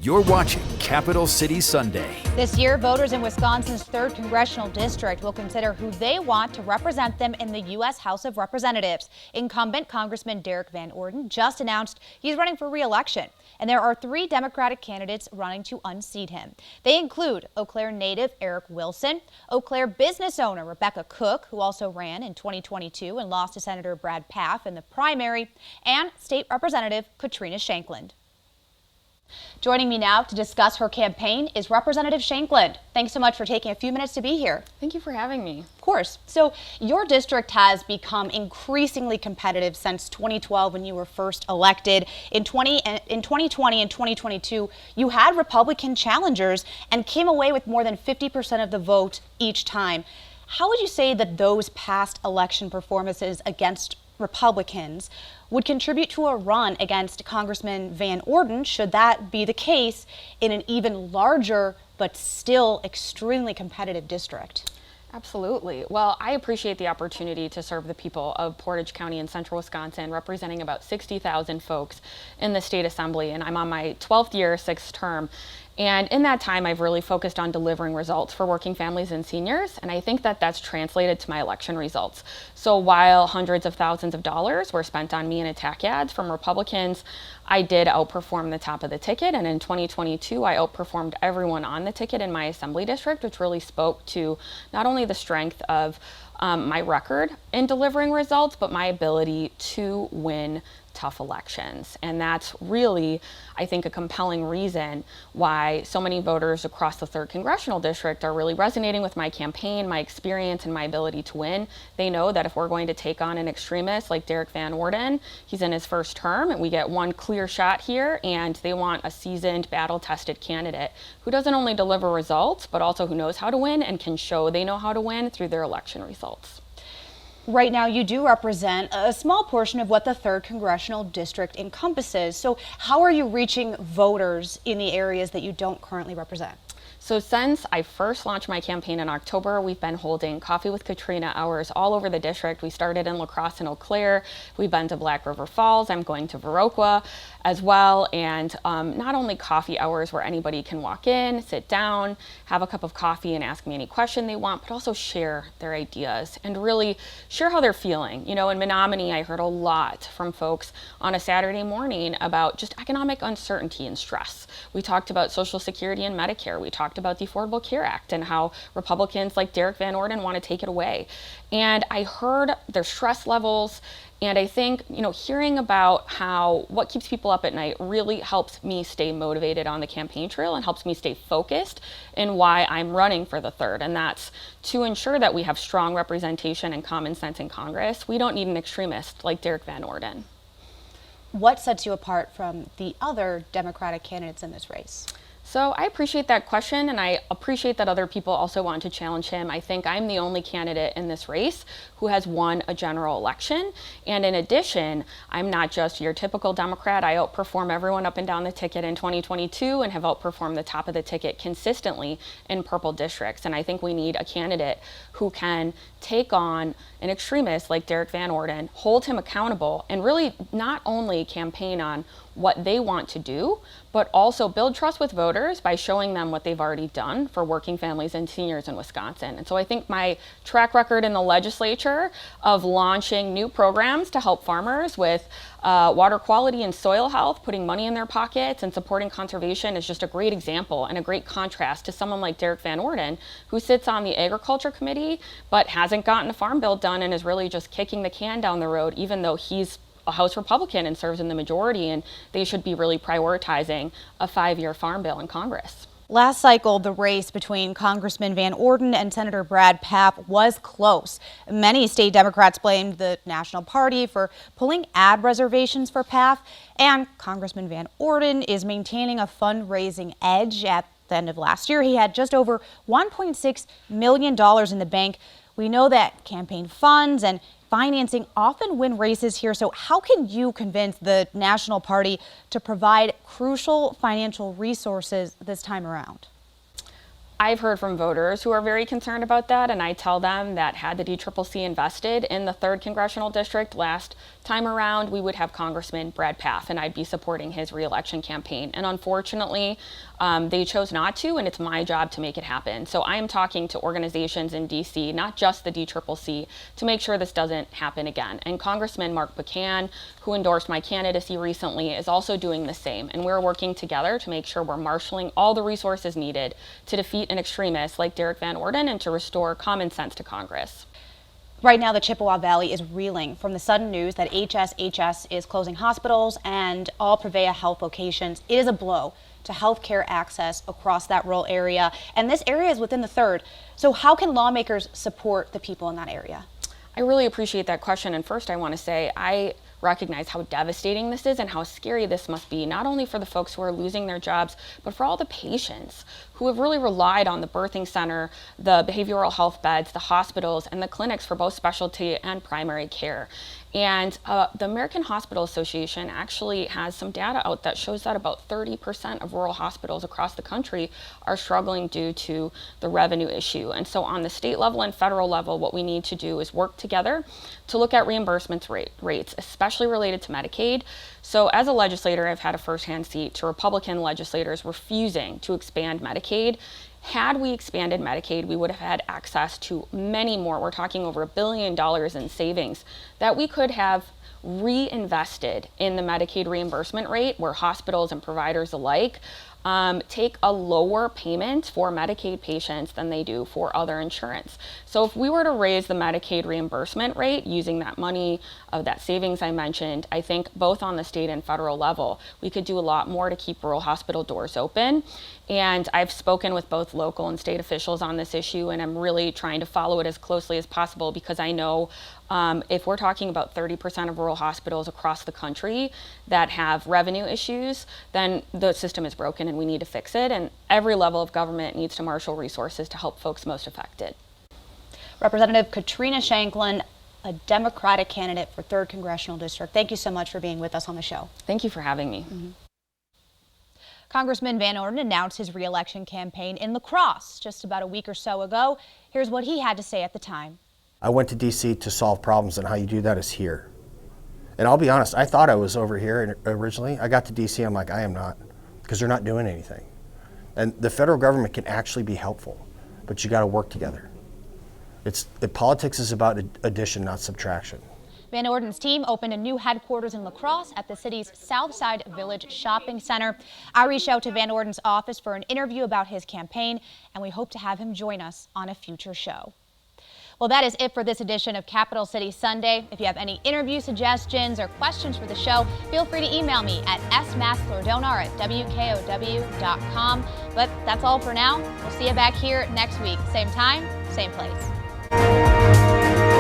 You're watching Capital City Sunday. This year, voters in Wisconsin's 3rd Congressional District will consider who they want to represent them in the U.S. House of Representatives. Incumbent Congressman Derrick Van Orden just announced he's running for re-election, and there are 3 Democratic candidates running to unseat him. They include Eau Claire native Eric Wilson, Eau Claire business owner Rebecca Cook, who also ran in 2022 and lost to Senator Brad Pfaff in the primary, and State Representative Katrina Shankland. Joining me now to discuss her campaign is Representative Shankland. Thanks so much for taking a few minutes to be here. Thank you for having me. Of course. So your district has become increasingly competitive since 2012 when you were first elected. In 2020 and 2022, you had Republican challengers and came away with more than 50% of the vote each time. How would you say that those past election performances against Republicans would contribute to a run against Congressman Van Orden, should that be the case, in an even larger but still extremely competitive district? Absolutely. Well, I appreciate the opportunity to serve the people of Portage County in central Wisconsin, representing about 60,000 folks in the state assembly, and I'm on my 12th year, 6th term. And in that time, I've really focused on delivering results for working families and seniors, and I think that that's translated to my election results. So while hundreds of thousands of dollars were spent on me in attack ads from Republicans, I did outperform the top of the ticket, and in 2022, I outperformed everyone on the ticket in my assembly district, which really spoke to not only the strength of my record in delivering results, but my ability to win tough elections. And that's really, I think, a compelling reason why so many voters across the 3rd Congressional District are really resonating with my campaign, my experience, and my ability to win. They know that if we're going to take on an extremist like Derrick Van Orden, he's in his first term, and we get one clear shot here, and they want a seasoned, battle-tested candidate who doesn't only deliver results, but also who knows how to win and can show they know how to win through their election results. Right now, you do represent a small portion of what the 3rd Congressional District encompasses. So how are you reaching voters in the areas that you don't currently represent? So since I first launched my campaign in October, we've been holding Coffee with Katrina hours all over the district. We started in La Crosse and Eau Claire. We've been to Black River Falls. I'm going to Viroqua as well. And not only coffee hours where anybody can walk in, sit down, have a cup of coffee and ask me any question they want, but also share their ideas and really share how they're feeling. You know, in Menominee, I heard a lot from folks on a Saturday morning about just economic uncertainty and stress. We talked about Social Security and Medicare. We talked about the Affordable Care Act and how Republicans like Derrick Van Orden want to take it away. And I heard their stress levels, and I think, you know, hearing about what keeps people up at night really helps me stay motivated on the campaign trail and helps me stay focused in why I'm running for the 3rd. And that's to ensure that we have strong representation and common sense in Congress. We don't need an extremist like Derrick Van Orden. What sets you apart from the other Democratic candidates in this race? So I appreciate that question, and I appreciate that other people also want to challenge him. I think I'm the only candidate in this race who has won a general election. And in addition, I'm not just your typical Democrat. I outperform everyone up and down the ticket in 2022 and have outperformed the top of the ticket consistently in purple districts. And I think we need a candidate who can take on an extremist like Derrick Van Orden, hold him accountable, and really not only campaign on what they want to do, but also build trust with voters by showing them what they've already done for working families and seniors in Wisconsin. And so I think my track record in the legislature of launching new programs to help farmers with water quality and soil health, putting money in their pockets and supporting conservation is just a great example and a great contrast to someone like Derrick Van Orden, who sits on the Agriculture Committee but hasn't gotten a farm bill done and is really just kicking the can down the road, even though he's a House Republican and serves in the majority, and they should be really prioritizing a 5-year farm bill in Congress. Last cycle, the race between Congressman Van Orden and Senator Brad Pfaff was close. Many state Democrats blamed the National Party for pulling ad reservations for Pfaff, and Congressman Van Orden is maintaining a fundraising edge. At the end of last year, he had just over $1.6 million in the bank. We know that campaign funds and financing often win races here. So how can you convince the National Party to provide crucial financial resources this time around? I've heard from voters who are very concerned about that, and I tell them that had the DCCC invested in the 3rd Congressional District last time around, we would have Congressman Brad Pfaff, and I'd be supporting his re-election campaign. And unfortunately, they chose not to, and it's my job to make it happen. So I am talking to organizations in DC, not just the DCCC, to make sure this doesn't happen again. And Congressman Mark Buchan, who endorsed my candidacy recently, is also doing the same. And we're working together to make sure we're marshaling all the resources needed to defeat an extremist like Derrick Van Orden and to restore common sense to Congress. Right now, the Chippewa Valley is reeling from the sudden news that HSHS is closing hospitals and all Prevea health locations. It is a blow to health care access across that rural area, and this area is within the 3rd. So how can lawmakers support the people in that area? I really appreciate that question, and first I want to say I recognize how devastating this is and how scary this must be, not only for the folks who are losing their jobs, but for all the patients who have really relied on the birthing center, the behavioral health beds, the hospitals, and the clinics for both specialty and primary care. And the American Hospital Association actually has some data out that shows that about 30% of rural hospitals across the country are struggling due to the revenue issue. And so on the state level and federal level, what we need to do is work together to look at reimbursement rates, especially related to Medicaid. So as a legislator, I've had a firsthand seat to Republican legislators refusing to expand Medicaid. Had we expanded Medicaid, we would have had access to many more. We're talking over $1 billion in savings that we could have reinvested in the Medicaid reimbursement rate, where hospitals and providers alike take a lower payment for Medicaid patients than they do for other insurance. So if we were to raise the Medicaid reimbursement rate using that money of that savings I mentioned, I think both on the state and federal level, we could do a lot more to keep rural hospital doors open. And I've spoken with both local and state officials on this issue, and I'm really trying to follow it as closely as possible, because I know if we're talking about 30% of rural hospitals across the country that have revenue issues, then the system is broken and we need to fix it. And every level of government needs to marshal resources to help folks most affected. Representative Katrina Shankland, a Democratic candidate for 3rd Congressional District. Thank you so much for being with us on the show. Thank you for having me. Congressman Van Orden announced his re-election campaign in La Crosse just about a week or so ago. Here's what he had to say at the time. I went to DC to solve problems, and how you do that is here. And I'll be honest, I thought I was over here originally. I got to DC, I'm like, I am not, because they're not doing anything. And the federal government can actually be helpful, but you got to work together. Politics is about addition, not subtraction. Van Orden's team opened a new headquarters in La Crosse at the city's Southside Village Shopping Center. I reached out to Van Orden's office for an interview about his campaign, and we hope to have him join us on a future show. Well, that is it for this edition of Capital City Sunday. If you have any interview suggestions or questions for the show, feel free to email me at smasclardonar@wkow.com. But that's all for now. We'll see you back here next week. Same time, same place.